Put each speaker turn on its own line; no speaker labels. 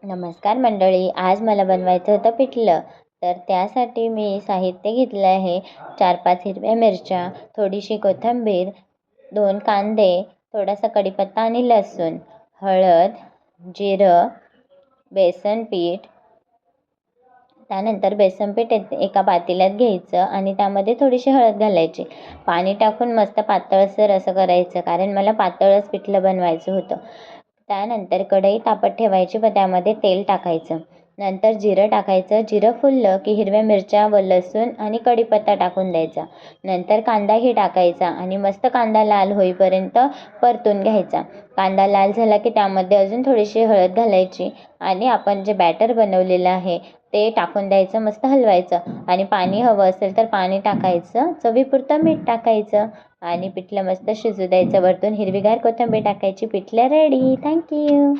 नमस्कार मंडळी, आज मला बनवायचं होतं पिठलं. तर त्यासाठी मी साहित्य घेतलं आहे 4-5 हिरव्या मिरच्या, थोडीशी कोथिंबीर, 2 कांदे, थोडासा कढीपत्ता आणि लसूण, हळद, जिरं, बेसन पीठ. त्यानंतर बेसन पीठ एका पातेल्यात घ्यायचं आणि त्यामध्ये थोडीशी हळद घालायची. पाणी टाकून मस्त पातळसर असं करायचं, कारण मला पातळच पिठलं बनवायचं होतं. त्यानंतर कढई तापत ठेवायची व त्यामध्ये तेल टाकायचं. नंतर जिरं टाकायचं. जिरं फुललं की हिरव्या मिरच्या व लसूण आणि कढीपत्ता टाकून द्यायचा. नंतर कांदाही टाकायचा आणि मस्त कांदा लाल होईपर्यंत परतून घ्यायचा. कांदा लाल झाला की त्यामध्ये अजून थोडीशी हळद घालायची आणि आपण जे बॅटर बनवलेलं आहे ते टाकून द्यायचं. मस्त हलवायचं आणि पाणी हवं असेल तर पाणी टाकायचं. चवीपुरतं मीठ टाकायचं आणि पिठलं मस्त शिजू द्यायचं. वरतून हिरवीगार कोथिंबीर टाकायची. पिठलं रेडी. थँक्यू.